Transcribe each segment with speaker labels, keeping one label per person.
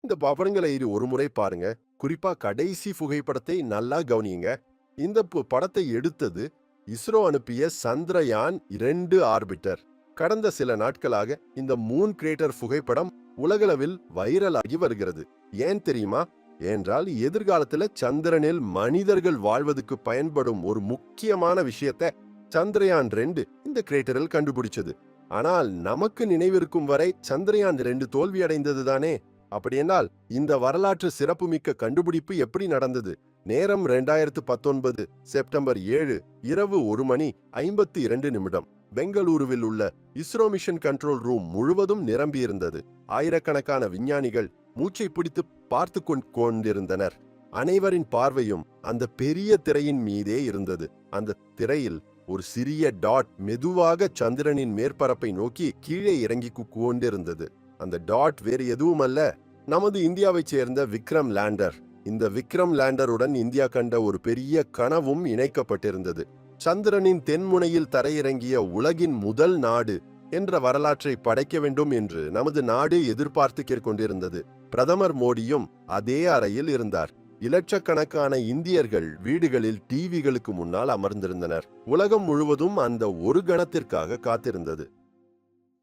Speaker 1: இந்த படங்களை ஒரு முறை பாருங்க. குறிப்பா கடைசி புகைப்படத்தை நல்லா கவனியுங்க. இந்த படத்தை எடுத்தது இஸ்ரோ அனுப்பிய சந்திரயான் 2 ஆர்பிட்டர். கடந்த சில நாட்களாக இந்த மூன் கிரேட்டர் புகைப்படம் உலகளவில் வைரலாகி வருகிறது. ஏன் தெரியுமா? என்றால் எதிர்காலத்துல சந்திரனில் மனிதர்கள் வாழ்வதற்கு பயன்படும் ஒரு முக்கியமான விஷயத்தை சந்திரயான் 2 இந்த கிரேட்டரில் கண்டுபிடிச்சது. ஆனால் நமக்கு நினைவிருக்கும் வரை சந்திரயான் 2 தோல்வி அடைந்தது தானே. அப்படியென்றால் இந்த வரலாற்று சிறப்புமிக்க கண்டுபிடிப்பு எப்படி நடந்தது? நேரம் 2019 செப்டம்பர் 7 இரவு 1:52 பெங்களூருவில் உள்ள இஸ்ரோ மிஷன் கண்ட்ரோல் ரூம் முழுவதும் நிரம்பியிருந்தது. ஆயிரக்கணக்கான விஞ்ஞானிகள் மூச்சை பிடித்து பார்த்து கொண்டிருந்தனர். அனைவரின் பார்வையும் அந்த பெரிய திரையின் மீதே இருந்தது. அந்த திரையில் ஒரு சிறிய டாட் மெதுவாக சந்திரனின் மேற்பரப்பை நோக்கி கீழே இறங்கி கொண்டிருந்தது. அந்த டாட் வேறு எதுவும் அல்ல, நமது இந்தியாவைச் சேர்ந்த விக்ரம் லேண்டர். இந்த விக்ரம் லேண்டருடன் இந்தியா கண்ட ஒரு பெரிய கனவும் இணைக்கப்பட்டிருந்தது. சந்திரனின் தென்முனையில் தரையிறங்கிய உலகின் முதல் நாடு என்ற வரலாற்றை படைக்க வேண்டும் என்று நமது நாடு எதிர்பார்த்து கொண்டிருந்தது. பிரதமர் மோடியும் அதே அறையில் இருந்தார். இலட்சக்கணக்கான இந்தியர்கள் வீடுகளில் டிவிகளுக்கு முன்னால் அமர்ந்திருந்தனர். உலகம் முழுவதும் அந்த ஒரு கணத்திற்காக காத்திருந்தது.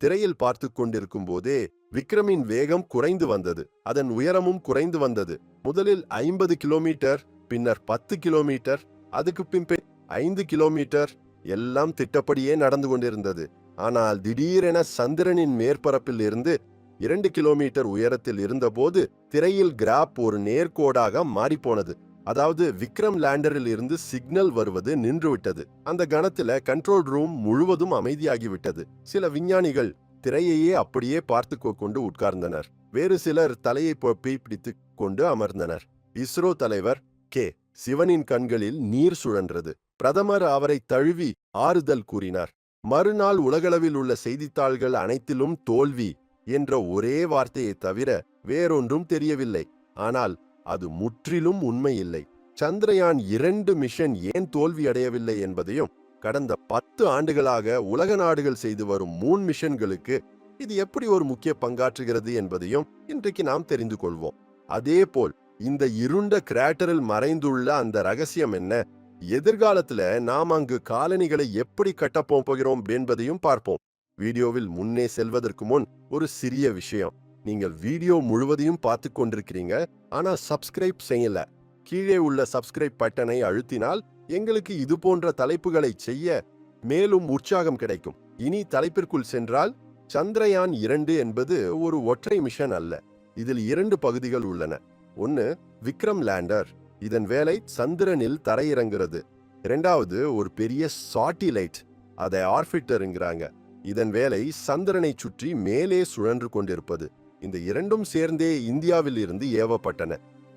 Speaker 1: திரையில் பார்த்து கொண்டிருக்கும் போதே விக்ரமின் வேகம் குறைந்து வந்தது. அதன் உயரமும் குறைந்து வந்தது. முதலில் 50 கிலோமீட்டர், பின்னர் 10 கிலோமீட்டர், அதுக்கு பின்பு 5 கிலோமீட்டர். எல்லாம் திட்டப்படியே நடந்து கொண்டிருந்தது. ஆனால் திடீரென சந்திரனின் மேற்பரப்பில் இருந்து 2 கிலோமீட்டர் உயரத்தில் இருந்தபோது திரையில் கிராப் ஒரு நேர்கோடாக மாறிப்போனது. அதாவது விக்ரம் லேண்டரில் இருந்து சிக்னல் வருவது நின்றுவிட்டது. அந்த கணத்துல கண்ட்ரோல் ரூம் முழுவதும் அமைதியாகிவிட்டது. சில விஞ்ஞானிகள் திரையையே அப்படியே பார்த்து கொண்டு உட்கார்ந்தனர். வேறு சிலர் தலையை பிடித்து கொண்டு அமர்ந்தனர். இஸ்ரோ தலைவர் கே சிவனின் கண்களில் நீர் சுழன்றது. பிரதமர் அவரை தழுவி ஆறுதல் கூறினார். மறுநாள் உலகளவில் உள்ள செய்தித்தாள்கள் அனைத்திலும் தோல்வி என்ற ஒரே வார்த்தையை தவிர வேறொன்றும் தெரியவில்லை. ஆனால் அது முற்றிலும் உண்மையில்லை. சந்திரயான் 2 மிஷன் ஏன் தோல்வி அடையவில்லை என்பதையும், கடந்த 10 ஆண்டுகளாக உலக நாடுகள் செய்து வரும் 3 மிஷன்களுக்கு இது எப்படி ஒரு முக்கிய பங்காற்றுகிறது என்பதையும் இன்றைக்கு நாம் தெரிந்து கொள்வோம். அதேபோல் இந்த இருண்ட கிராட்டரில் மறைந்துள்ள அந்த ரகசியம் என்ன, எதிர்காலத்துல நாம் அங்கு காலனிகளை எப்படி கட்டப்போம் போகிறோம் என்பதையும் பார்ப்போம். வீடியோவில் முன்னே செல்வதற்கு முன் ஒரு சிறிய விஷயம். நீங்கள் வீடியோ முழுவதையும் பார்த்து கொண்டிருக்கிறீங்க, ஆனா சப்ஸ்கிரைப் செய்யல. கீழே உள்ள சப்ஸ்கிரைப் பட்டனை அழுத்தினால் எங்களுக்கு இது போன்ற தலைப்புகளை செய்ய மேலும் உற்சாகம் கிடைக்கும். இனி தலைப்பிற்குள் சென்றால், சந்திரயான் 2 என்பது ஒரு ஒற்றை மிஷன் அல்ல. இதில் 2 பகுதிகள் உள்ளன. ஒன்னு விக்ரம் லேண்டர், இதன் வேலை சந்திரனில் தரையிறங்குறது. இரண்டாவது ஒரு பெரிய சாட்டிலைட், அதை ஆர்பிட்டர்ங்கிறாங்க. இதன் வேலை சந்திரனை சுற்றி மேலே சுழன்று கொண்டிருப்பது. இந்த இரண்டும் சேர்ந்தே இந்தியாவில் இருந்து ஏவப்பட்டன.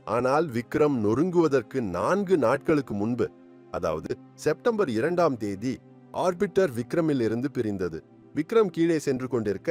Speaker 1: ஆனால் விக்ரம் நொறுங்குவதற்கு 4 நாட்களுக்கு முன்பு, அதாவது செப்டம்பர் 2 ஆர்பிட்டர் விக்ரமில் இருந்து பிரிந்தது. விக்ரம் கீழே சென்று கொண்டிருக்க,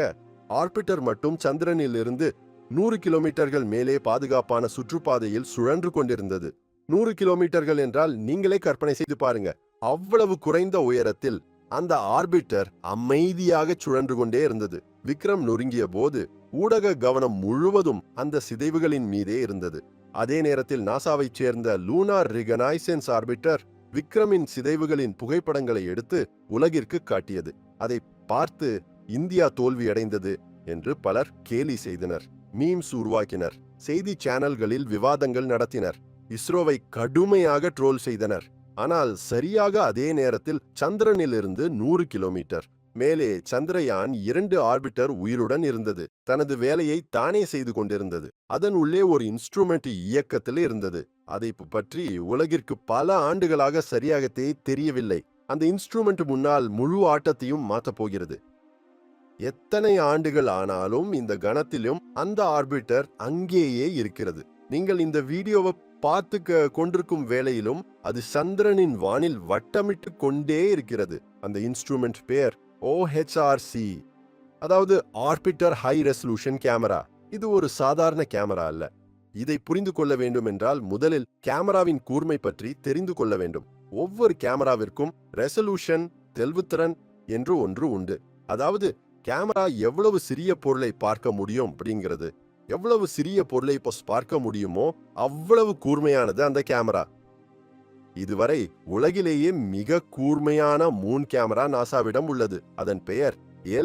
Speaker 1: ஆர்பிட்டர் மட்டும் சந்திரனில் இருந்து 100 கிலோமீட்டர்கள் மேலே பாதுகாப்பான சுற்றுப்பாதையில் சுழன்று கொண்டிருந்தது. 100 கிலோமீட்டர்கள் என்றால் நீங்களே கற்பனை செய்து பாருங்க. அவ்வளவு குறைந்த உயரத்தில் அந்த ஆர்பிட்டர் அமைதியாக சுழன்று கொண்டே இருந்தது. விக்ரம் நொறுங்கிய போது ஊடக கவனம் முழுவதும் அந்த சிதைவுகளின் மீதே இருந்தது. அதே நேரத்தில் நாசாவைச் சேர்ந்த லூனார் ரிகனைசன்ஸ் ஆர்பிட்டர் விக்ரமின் சிதைவுகளின் புகைப்படங்களை எடுத்து உலகிற்கு காட்டியது. அதை பார்த்து இந்தியா தோல்வியடைந்தது என்று பலர் கேலி செய்தனர், மீம்ஸ் உருவாக்கினர், செய்தி சேனல்களில் விவாதங்கள் நடத்தினர், இஸ்ரோவை கடுமையாக ட்ரோல் செய்தனர். ஆனால் சரியாக அதே நேரத்தில் சந்திரனிலிருந்து 100 கிலோமீட்டர் மேலே சந்திரயான் 2 ஆர்பிட்டர் உயிருடன் இருந்தது. தனது வேலையை தானே செய்து கொண்டிருந்தது. அதன் உள்ளே ஒரு இன்ஸ்ட்ருமெண்ட் இயக்கத்தில் இருந்தது. அதை பற்றி உலகிற்கு பல ஆண்டுகளாக சரியாக தெரியவில்லை. அந்த இன்ஸ்ட்ருமெண்ட் முன்னால் முழு ஆட்டத்தையும் மாற்றப் போகிறது. எத்தனை ஆண்டுகள் ஆனாலும் இந்த கணத்திலும் அந்த ஆர்பிட்டர் அங்கேயே இருக்கிறது. நீங்கள் இந்த வீடியோவை பார்த்து கொண்டிருக்கும் வேளையிலும் அது சந்திரனின் வானில் வட்டமிட்டு கொண்டே இருக்கிறது. அந்த இன்ஸ்ட்ருமெண்ட் பேர் OHRC, அதாவது ஆர்பிட்டர் ஹை ரெசல்யூஷன் கேமரா. இது ஒரு சாதாரண கேமரா அல்ல. இதை புரிந்து கொள்ள வேண்டும் என்றால் முதலில் கேமராவின் கூர்மை பற்றி தெரிந்து கொள்ள வேண்டும். ஒவ்வொரு கேமராவிற்கும் ரெசல்யூஷன், தெளிவுத்திறன் என்று ஒன்று உண்டு. அதாவது கேமரா எவ்வளவு சிறிய பொருளை பார்க்க முடியும் அப்படிங்கிறது. எவ்வளவு சிறிய பொருளை இப்போ பார்க்க முடியுமோ அவ்வளவு கூர்மையானது அந்த கேமரா. இதுவரை உலகிலேயே மிக கூர்மையான மூன் கேமரா நாசாவிடம் உள்ளது. அதன் பெயர்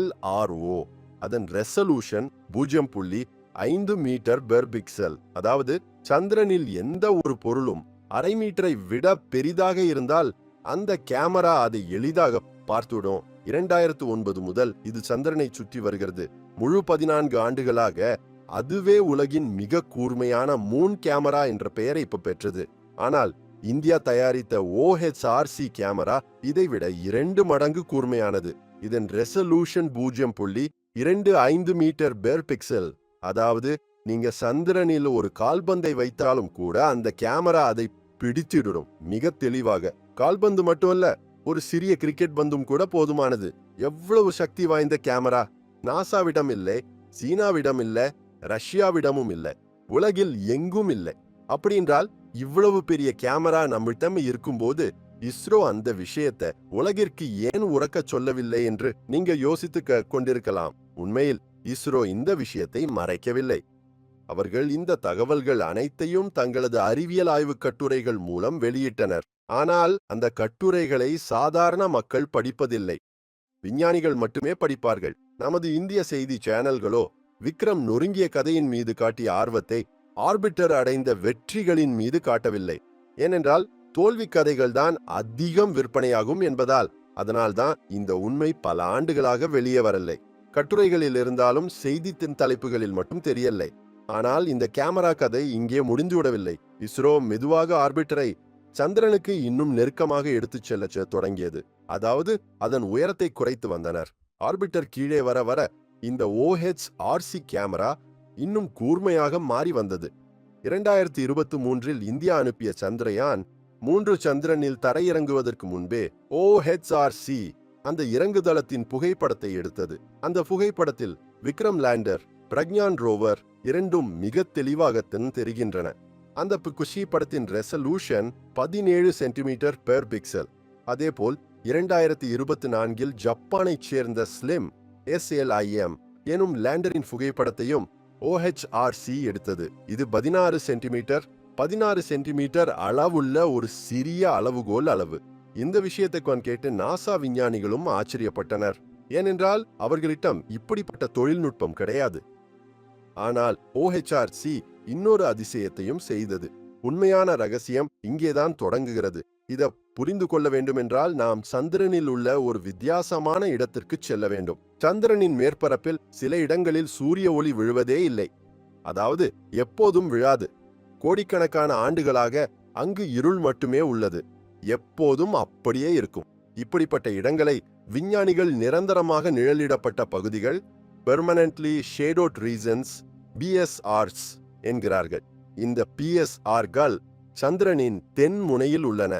Speaker 1: LRO. அதன் ரெசல்யூஷன் 0.5 மீட்டர் பெர் பிக்சல். அதாவது சந்திரனில் எந்த ஒரு பொருளும் அரை மீட்டரை விட பெரிதாக இருந்தால் அந்த கேமரா அதை எளிதாக பார்த்துவிடும். 2009 முதல் இது சந்திரனை சுற்றி வருகிறது. முழு 14 ஆண்டுகளாக அதுவே உலகின் மிக கூர்மையான மூன் கேமரா என்ற பெயரை இப்ப பெற்றது. ஆனால் இந்தியா தயாரித்த OHRC கேமரா இதைவிட 2 மடங்கு கூர்மையானது. இதன் ரெசல்யூஷன் 0.25 மீட்டர் பெர் பிக்சல். அதாவது நீங்க சந்திரனில் ஒரு கால்பந்தை வைத்தாலும் கூட அந்த கேமரா அதை பிடித்திடும் மிக தெளிவாக. கால்பந்து மட்டுமல்ல, ஒரு சிறிய கிரிக்கெட் பந்தும் கூட போதுமானது. எவ்வளவு சக்தி வாய்ந்த கேமரா! நாசாவிடம் இல்லை, சீனாவிடம் இல்லை, ரஷ்யாவிடமும் இல்லை, உலகில் எங்கும் இல்லை. அப்படி என்றால் இவ்வளவு பெரிய கேமரா நம்மிடம் இருக்கும்போது இஸ்ரோ அந்த விஷயத்தை உலகிற்கு ஏன் உரக்க சொல்லவில்லை என்று நீங்க யோசித்து கொண்டிருக்கலாம். உண்மையில் இஸ்ரோ இந்த விஷயத்தை மறைக்கவில்லை. அவர்கள் இந்த தகவல்கள் அனைத்தையும் தங்களது அறிவியல் ஆய்வு கட்டுரைகள் மூலம் வெளியிட்டனர். ஆனால் அந்த கட்டுரைகளை சாதாரண மக்கள் படிப்பதில்லை. விஞ்ஞானிகள் மட்டுமே படிப்பார்கள். நமது இந்திய செய்தி சேனல்களோ விக்ரம் நொறுங்கிய கதையின் மீது காட்டிய ஆர்வத்தை ஆர்பிட்டர் அடைந்த வெற்றிகளின் மீது காட்டவில்லை. ஏனென்றால் தோல்வி கதைகள் தான் அதிகம் விற்பனையாகும் என்பதால். அதனால்தான் இந்த உண்மை பல ஆண்டுகளாக வெளியே வரலை. கட்டுரைகளில் இருந்தாலும் செய்தித்தின் தலைப்புகளில் மட்டும் தெரியலை. ஆனால் இந்த கேமரா கதை இங்கே முடிந்துவிடவில்லை. இஸ்ரோ மெதுவாக ஆர்பிட்டரை சந்திரனுக்கு இன்னும் நெருக்கமாக எடுத்துச் செல்ல தொடங்கியது. அதாவது அதன் உயரத்தை குறைத்து வந்தனர். ஆர்பிட்டர் கீழே வர வர இந்த OHRC கேமரா இன்னும் கூர்மையாக மாறி வந்தது. 2023 இந்தியா அனுப்பிய சந்திரயான் 3 சந்திரனில் தரையிறங்குவதற்கு முன்பே OHRC அந்த இறங்குதளத்தின் புகைப்படத்தை எடுத்தது. அந்த புகைப்படத்தில் விக்ரம் லேண்டர், பிரக்ஞான் ரோவர் இரண்டும் மிக தெளிவாக தெரிகின்றன. அந்த புகைப்படத்தின் ரெசல்யூஷன் 17 சென்டிமீட்டர் பெர் பிக்சல். அதேபோல் 2024 ஜப்பானைச் சேர்ந்த ஸ்லிம் SLIM எனும் லேண்டரின் புகைப்படத்தையும் OHRC எடுத்தது. இது 16 சென்டிமீட்டர் அளவுள்ள ஒரு சிறிய அளவுகோல் அளவு. இந்த விஷயத்தை கேட்டு நாசா விஞ்ஞானிகளும் ஆச்சரியப்பட்டனர். ஏனென்றால் அவர்களிடம் இப்படிப்பட்ட தொழில்நுட்பம் கிடையாது. ஆனால் OHRC இன்னொரு அதிசயத்தையும் செய்தது. உண்மையான ரகசியம் இங்கேதான் தொடங்குகிறது. இதை புரிந்து கொள்ள வேண்டுமென்றால் நாம் சந்திரனில் உள்ள ஒரு வித்தியாசமான இடத்திற்கு செல்ல வேண்டும். சந்திரனின் மேற்பரப்பில் சில இடங்களில் சூரிய ஒளி விழுவதே இல்லை. அதாவது எப்போதும் விழாது. கோடிக்கணக்கான ஆண்டுகளாக அங்கு இருள் மட்டுமே உள்ளது. எப்போதும் அப்படியே இருக்கும். இப்படிப்பட்ட இடங்களை விஞ்ஞானிகள் நிரந்தரமாக நிழலிடப்பட்ட பகுதிகள், பெர்மனன்ட்லி ஷேடோட் ரீசன்ஸ், PSRs என்கிறார்கள். இந்த PSRகள் சந்திரனின் தென் முனையில் உள்ளன.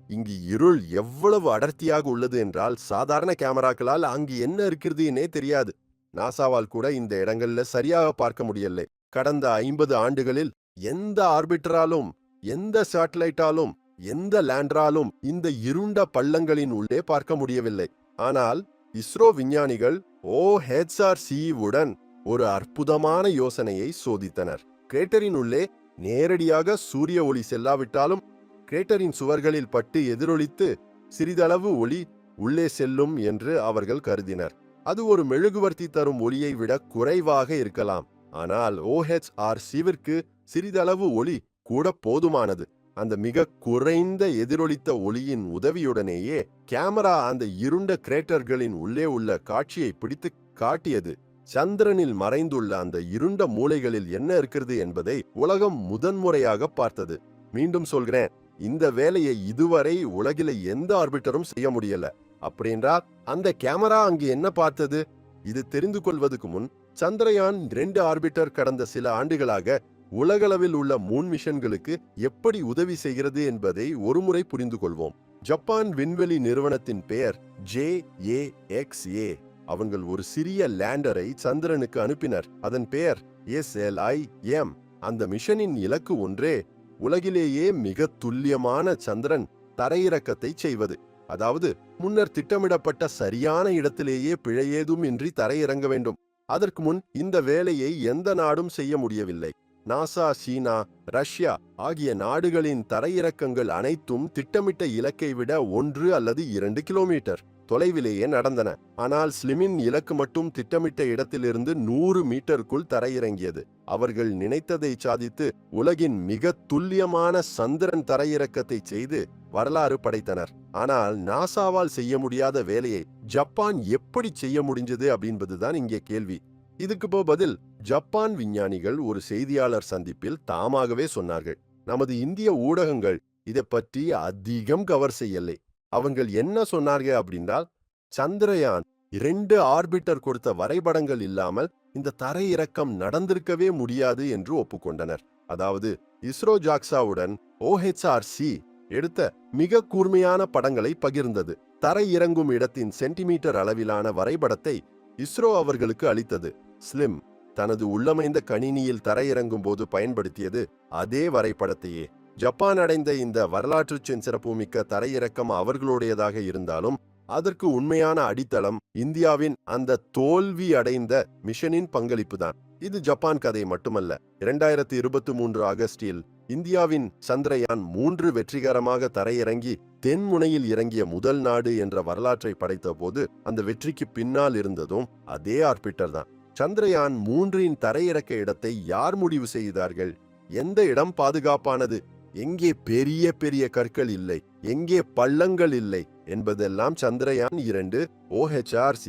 Speaker 1: இங்கு இருள் எவ்வளவு அடர்த்தியாக உள்ளது என்றால் சாதாரண கேமராக்களால் அங்கு என்ன இருக்கிறதுனே தெரியாது. நாசாவால் கூட இந்த இடங்கள்ல சரியாக பார்க்க முடியலை. கடந்த 50 ஆண்டுகளில் எந்த ஆர்பிட்டராலும், எந்த சேட்டலைட்டாலும், எந்த லேண்டராலும் இந்த இருண்ட பள்ளங்களின் உள்ளே பார்க்க முடியவில்லை. ஆனால் இஸ்ரோ விஞ்ஞானிகள் OHRC உடன் ஒரு அற்புதமான யோசனையை சோதித்தனர். கிரேட்டரின் உள்ளே நேரடியாக சூரிய ஒளி செல்லாவிட்டாலும் கிரேட்டரின் சுவர்களில் பட்டு எதிரொலித்து சிறிதளவு ஒளி உள்ளே செல்லும் என்று அவர்கள் கருதினர். அது ஒரு மெழுகுவர்த்தி தரும் ஒளியை விட குறைவாக இருக்கலாம். ஆனால் OHRCவிற்கு சிறிதளவு ஒளி கூட போதுமானது. அந்த மிக குறைந்த எதிரொலித்த ஒளியின் உதவியுடனேயே கேமரா அந்த இருண்ட கிரேட்டர்களின் உள்ளே உள்ள காட்சியை பிடித்து காட்டியது. சந்திரனில் மறைந்துள்ள அந்த இருண்ட மூலைகளில் என்ன இருக்கிறது என்பதை உலகம் முதன்முறையாக பார்த்தது. மீண்டும் சொல்கிறேன், இந்த வேலையை இதுவரை உலகில எந்த ஆர்பிட்டரும் செய்ய முடியல. அப்படின்றா அந்த கேமரா அங்கு என்ன பார்த்தது? இது தெரிந்து கொள்வதற்கு முன் சந்திரயான் 2 ஆர்பிட்டர் கடந்த சில ஆண்டுகளாக உலகளவில் உள்ள 3 மிஷன்களுக்கு எப்படி உதவி செய்கிறது என்பதை ஒருமுறை புரிந்து கொள்வோம். ஜப்பான் விண்வெளி நிறுவனத்தின் பெயர் JAXA. அவர்கள் ஒரு சிறிய லேண்டரை சந்திரனுக்கு அனுப்பினர். அதன் பெயர் SLIM. அந்த மிஷனின் இலக்கு ஒன்றே, உலகிலேயே மிக துல்லியமான சந்திரன் தரையிறக்கத்தை செய்வது. அதாவது முன்னர் திட்டமிடப்பட்ட சரியான இடத்திலேயே பிழையேதும் இன்றி தரையிறங்க வேண்டும். அதற்கு முன் இந்த வேலையை எந்த நாடும் செய்ய முடியவில்லை. நாசா, சீனா, ரஷ்யா ஆகிய நாடுகளின் தரையிறக்கங்கள் அனைத்தும் திட்டமிட்ட இலக்கை விட 1 அல்லது 2 கிலோமீட்டர் தொலைவிலேயே நடந்தன. ஆனால் ஸ்லிமின் இலக்கு மட்டும் திட்டமிட்ட இடத்திலிருந்து 100 மீட்டருக்குள் தரையிறங்கியது. அவர்கள் நினைத்ததை சாதித்து உலகின் மிக துல்லியமான சந்திரன் தரையிறக்கத்தை செய்து வரலாறு படைத்தனர். ஆனால் நாசாவால் செய்ய முடியாத வேலையை ஜப்பான் எப்படி செய்ய முடிஞ்சது அப்படின்பதுதான் இங்கே கேள்வி. இதுக்கு பதில் ஜப்பான் விஞ்ஞானிகள் ஒரு செய்தியாளர் சந்திப்பில் தாமாகவே சொன்னார்கள். நமது இந்திய ஊடகங்கள் இதை பற்றி அதிகம் கவர் செய்யலை. அவங்கள் என்ன சொன்னார்கள் அப்படின்றால், சந்திரயான் 2 ஆர்பிட்டர் கொடுத்த வரைபடங்கள் இல்லாமல் இந்த தரையிறக்கம் நடந்திருக்கவே முடியாது என்று ஒப்புக்கொண்டனர். அதாவது இஸ்ரோ ஜாக்சாவுடன் OHRC எடுத்த மிக கூர்மையான படங்களை பகிர்ந்தது. தரையிறங்கும் இடத்தின் சென்டிமீட்டர் அளவிலான வரைபடத்தை இஸ்ரோ அவர்களுக்கு அளித்தது. ஸ்லிம் தனது உள்ளமைந்த கணினியில் தரையிறங்கும் போது பயன்படுத்தியது அதே வரைபடத்தையே. ஜப்பான் அடைந்த இந்த வரலாற்று சிறப்புமிக்க தரையிறக்கம் அவர்களுடையதாக இருந்தாலும் அதற்கு உண்மையான அடித்தளம் இந்தியாவின் அந்த தோல்வி அடைந்த மிஷனின் பங்களிப்பு தான். இது ஜப்பான் கதை மட்டுமல்ல. 2023 ஆகஸ்டில் இந்தியாவின் சந்திரயான் 3 வெற்றிகரமாக தரையிறங்கி தென்முனையில் இறங்கிய முதல் நாடு என்ற வரலாற்றை படைத்த போது அந்த வெற்றிக்கு பின்னால் இருந்ததும் அதே ஆர்பிட்டர் தான். சந்திரயான் 3 தரையிறக்க இடத்தை யார் முடிவு செய்தார்கள்? எந்த இடம் பாதுகாப்பானது, எங்கே பெரிய பெரிய கற்கள் இல்லை, எங்கே பள்ளங்கள் இல்லை என்பதெல்லாம் சந்திரயான் 2 OHRC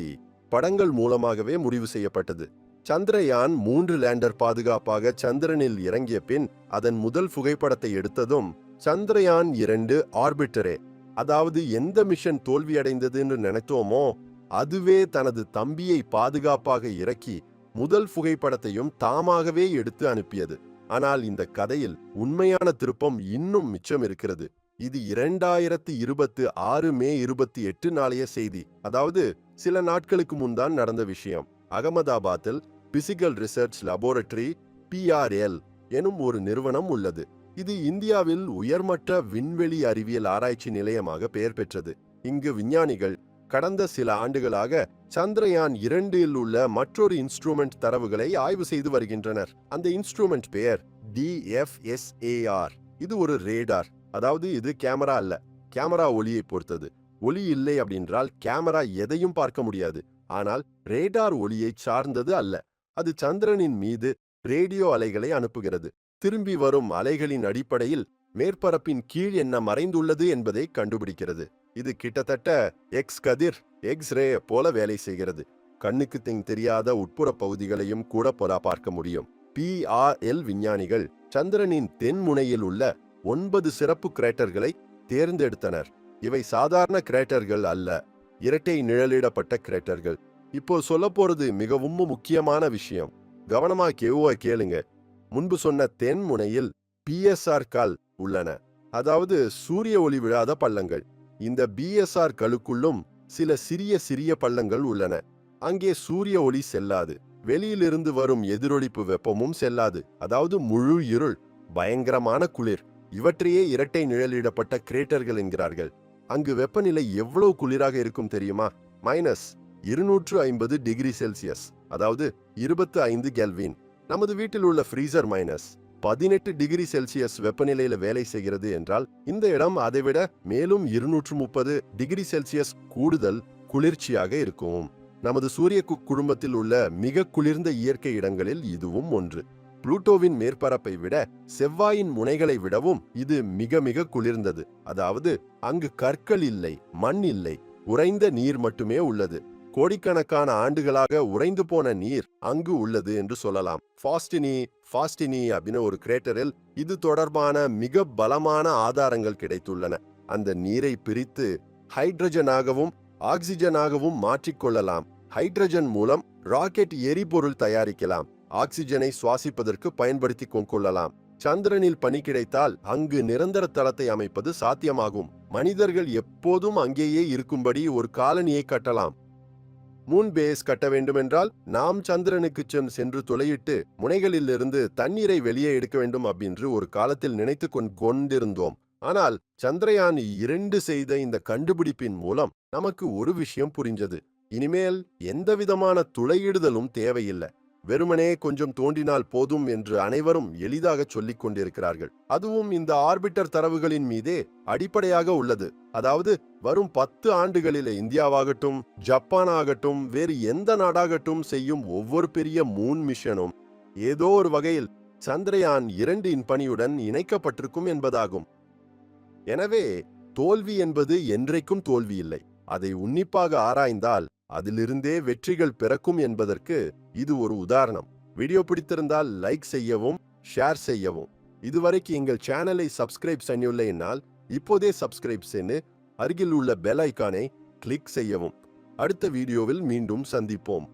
Speaker 1: படங்கள் மூலமாகவே முடிவு செய்யப்பட்டது. சந்திரயான் 3 லேண்டர் பாதுகாப்பாக சந்திரனில் இறங்கிய பின் அதன் முதல் புகைப்படத்தை எடுத்ததும் சந்திரயான் 2 ஆர்பிட்டரே, அதாவது எந்த மிஷன் தோல்வியடைந்ததுன்னு நினைத்தோமோ அதுவே தனது தம்பியை பாதுகாப்பாக இறக்கி முதல் புகைப்படத்தையும் தாமாகவே எடுத்து அனுப்பியது. ஆனால் இந்த கதையில் உண்மையான திருப்பம் இன்னும் மிச்சம் இருக்கிறது. இது 2026 மே 28 நாளைய செய்தி. அதாவது சில நாட்களுக்கு முன்தான் நடந்த விஷயம். அகமதாபாத்தில் பிசிக்கல் ரிசர்ச் லேபரேட்டரி PRL எனும் ஒரு நிறுவனம் உள்ளது. இது இந்தியாவில் உயர்மட்ட விண்வெளி அறிவியல் ஆராய்ச்சி நிலையமாக பெயர் பெற்றது. இங்கு விஞ்ஞானிகள் கடந்த சில ஆண்டுகளாக சந்திரயான் 2 உள்ள மற்றொரு இன்ஸ்ட்ருமெண்ட் தரவுகளை ஆய்வு செய்து வருகின்றனர். அந்த இன்ஸ்ட்ருமெண்ட் பெயர் DFSAR. இது ஒரு ரேடார். அதாவது இது கேமரா அல்ல. கேமரா ஒளியை பொறுத்தது. ஒளி இல்லை அப்படின்றால் கேமரா எதையும் பார்க்க முடியாது. ஆனால் ரேடார் ஒளியை சார்ந்தது அல்ல. அது சந்திரனின் மீது ரேடியோ அலைகளை அனுப்புகிறது. திரும்பி வரும் அலைகளின் அடிப்படையில் மேற்பரப்பின் கீழ் என்ன மறைந்துள்ளது என்பதை கண்டுபிடிக்கிறது. இது கிட்டத்தட்ட எக்ஸ் கதிர் எக்ஸ்ரே போல வேலை செய்கிறது. கண்ணுக்கு தெரியாத உட்புற பகுதிகளையும் கூட பார்க்க முடியும். PRL விஞ்ஞானிகள் சந்திரனின் தென்முனையில் உள்ள 9 சிறப்பு கிரேட்டர்களை தேர்ந்தெடுத்தனர். இவை சாதாரண கிரேட்டர்கள் அல்ல, இரட்டை நிழலிடப்பட்ட கிரேட்டர்கள். இப்போ சொல்ல போறது மிகவும் முக்கியமான விஷயம். கவனமா கேளுங்க. முன்பு சொன்ன தென்முனையில் PSR கல் உள்ளன, அதாவது சூரிய ஒளி விழாத பள்ளங்கள். இந்த BSR கலுக்குள்ளும் சில சிறிய பள்ளங்கள் உள்ளன. அங்கே சூரிய ஒளி செல்லாது. வெளியிலிருந்து வரும் எதிரொலிப்பு வெப்பமும் செல்லாது. அதாவது முழு இருள், பயங்கரமான குளிர். இவற்றையே இரட்டை நிழலிடப்பட்ட கிரேட்டர்கள் என்கிறார்கள். அங்கு வெப்பநிலை எவ்வளவு குளிராக இருக்கும் தெரியுமா? -250 டிகிரி செல்சியஸ், அதாவது 25 கெல்வின். நமது வீட்டில் உள்ள ஃப்ரீசர் -18 டிகிரி செல்சியஸ் வெப்பநிலையில வேலை செய்கிறது என்றால் இந்த இடம் அதைவிட மேலும் 230 டிகிரி செல்சியஸ் கூடுதல் குளிர்ச்சியாக இருக்கும். நமது சூரிய குடும்பத்தில் உள்ள மிக குளிர்ந்த இயற்கை இடங்களில் இதுவும் ஒன்று. புளூட்டோவின் மேற்பரப்பை விட செவ்வாயின் முனைகளை விடவும் இது மிக குளிர்ந்தது. அதாவது அங்கு கற்கள் இல்லை, மண் இல்லை, உறைந்த நீர் மட்டுமே உள்ளது. கோடிக்கணக்கான ஆண்டுகளாக உறைந்து போன நீர் அங்கு உள்ளது என்று சொல்லலாம். ஃபாஸ்டினி அப்படின்னு ஒரு கிரேட்டரில் இது தொடர்பான மிக பலமான ஆதாரங்கள் கிடைத்துள்ளன. அந்த நீரை பிரித்து ஹைட்ரஜனாகவும் ஆக்சிஜனாகவும் மாற்றிக்கொள்ளலாம். ஹைட்ரஜன் மூலம் ராக்கெட் எரிபொருள் தயாரிக்கலாம். ஆக்சிஜனை சுவாசிப்பதற்கு பயன்படுத்தி கொள்ளலாம். சந்திரனில் பனி கிடைத்தால் அங்கு நிரந்தர தளத்தை அமைப்பது சாத்தியமாகும். மனிதர்கள் எப்போதும் அங்கேயே இருக்கும்படி ஒரு காலனியை கட்டலாம். மூன் பேஸ் கட்ட வேண்டுமென்றால் நாம் சந்திரனுக்கு சென்று துளையிட்டு முனைகளிலிருந்து தண்ணீரை வெளியே எடுக்க வேண்டும் அப்படின்னு ஒரு காலத்தில் நினைத்து கொண்டிருந்தோம். ஆனால் சந்திரயான் 2 செய்த இந்த கண்டுபிடிப்பின் மூலம் நமக்கு ஒரு விஷயம் புரிஞ்சது. இனிமேல் எந்தவிதமான துளையிடுதலும் தேவையில்லை, வெறுமனே கொஞ்சம் தோண்டினால் போதும் என்று அனைவரும் எளிதாக சொல்லிக் கொண்டிருக்கிறார்கள். அதுவும் இந்த ஆர்பிட்டர் தரவுகளின் மீதே அடிப்படையாக உள்ளது. அதாவது வரும் 10 ஆண்டுகளில் இந்தியாவாகட்டும், ஜப்பான் ஆகட்டும், வேறு எந்த நாடாகட்டும் செய்யும் ஒவ்வொரு பெரிய மூன் மிஷனும் ஏதோ ஒரு வகையில் சந்திரயான் 2 பணியுடன் இணைக்கப்பட்டிருக்கும் என்பதாகும். எனவே தோல்வி என்பது என்றைக்கும் தோல்வி இல்லை. அதை உன்னிப்பாக ஆராய்ந்தால் அதிலிருந்தே வெற்றிகள் பிறக்கும் என்பதற்கு இது ஒரு உதாரணம். வீடியோ பிடித்திருந்தால் லைக் செய்யவும், ஷேர் செய்யவும். இதுவரைக்கு எங்கள் சேனலை சப்ஸ்கிரைப் செய்யவில்லைனால் இப்போதே சப்ஸ்கிரைப் செய்து அருகில் உள்ள பெல் ஐகானை கிளிக் செய்யவும். அடுத்த வீடியோவில் மீண்டும் சந்திப்போம்.